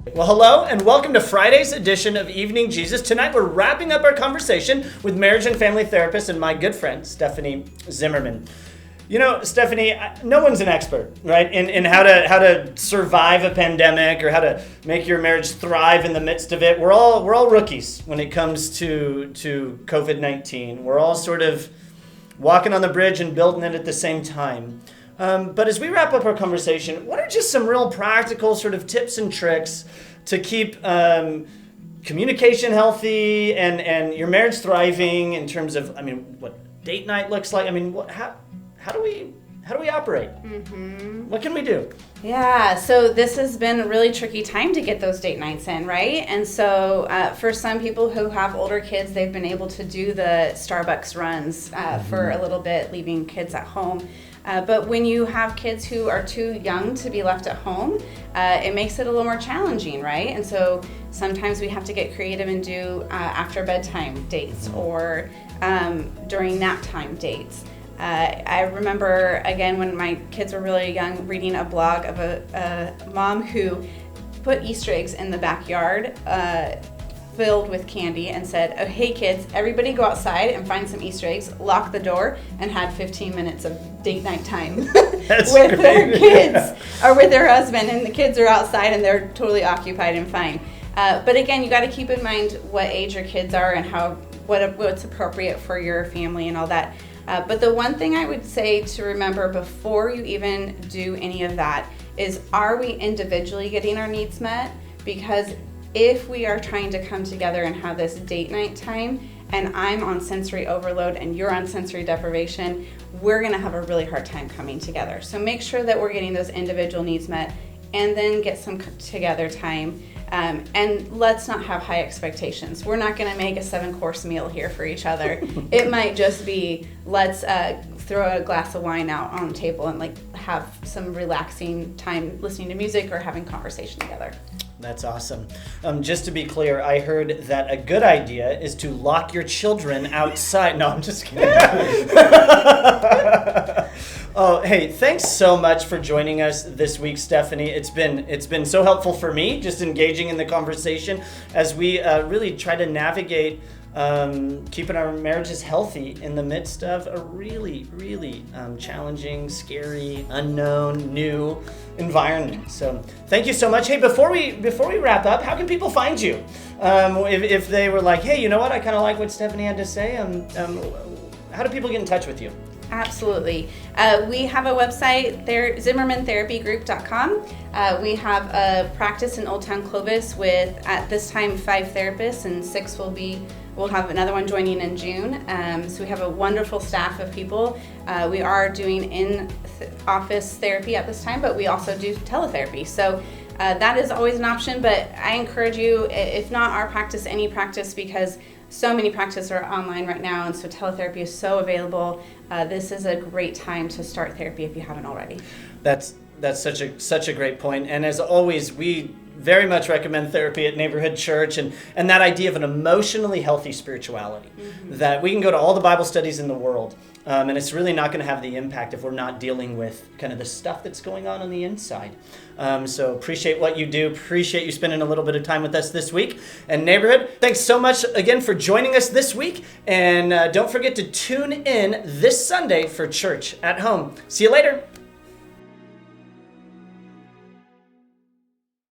Well, hello, and welcome to Friday's edition of Evening Jesus. Tonight, we're wrapping up our conversation with marriage and family therapist and my good friend, Stephanie Zimmerman. You know, Stephanie, no one's an expert, right, in how to survive a pandemic or how to make your marriage thrive in the midst of it. We're all rookies when it comes to COVID-19. We're all sort of walking on the bridge and building it at the same time. But as we wrap up our conversation, what are just some real practical sort of tips and tricks to keep communication healthy and your marriage thriving in terms of, what date night looks like? How do we operate? Mm-hmm. What can we do? Yeah, so this has been a really tricky time to get those date nights in, right? And so for some people who have older kids, they've been able to do the Starbucks runs for a little bit, leaving kids at home. But when you have kids who are too young to be left at home, it makes it a little more challenging, right? And so sometimes we have to get creative and do after bedtime dates or during nap time dates. I remember, again, when my kids were really young, reading a blog of a mom who put Easter eggs in the backyard filled with candy and said, "Oh, hey kids, everybody go outside and find some Easter eggs, lock the door," and had 15 minutes of date night time with their kids or with their husband, and the kids are outside and they're totally occupied and fine. But again, you got to keep in mind what age your kids are and what's appropriate for your family and all that. But the one thing I would say to remember before you even do any of that is, are we individually getting our needs met? Because if we are trying to come together and have this date night time, and I'm on sensory overload and you're on sensory deprivation, we're gonna have a really hard time coming together. So make sure that we're getting those individual needs met and then get some together time. And let's not have high expectations. We're not gonna make a 7-course meal here for each other. It might just be, let's throw a glass of wine out on the table and have some relaxing time listening to music or having conversation together. That's awesome. Just to be clear, I heard that a good idea is to lock your children outside. No, I'm just kidding. Oh, hey, thanks so much for joining us this week, Stephanie. It's been so helpful for me, just engaging in the conversation as we really try to navigate keeping our marriages healthy in the midst of a really, really challenging, scary, unknown, new environment. So thank you so much. Hey, before we wrap up, how can people find you? If they were like, hey, you know what, I kind of like what Stephanie had to say, how do people get in touch with you? Absolutely. We have a website, ZimmermanTherapyGroup.com. We have a practice in Old Town Clovis with, at this time, 5 therapists, and 6 we'll have another one joining in June. So we have a wonderful staff of people. We are doing in-office therapy at this time, but we also do teletherapy. So that is always an option, but I encourage you, if not our practice, any practice, because so many practices are online right now, and so teletherapy is so available. This is a great time to start therapy if you haven't already. That's such a great point. And as always, we very much recommend therapy at Neighborhood Church and that idea of an emotionally healthy spirituality. Mm-hmm. That we can go to all the Bible studies in the world, and it's really not going to have the impact if we're not dealing with kind of the stuff that's going on the inside. So appreciate what you do. Appreciate you spending a little bit of time with us this week. And Neighborhood, thanks so much again for joining us this week. And don't forget to tune in this Sunday for Church at Home. See you later.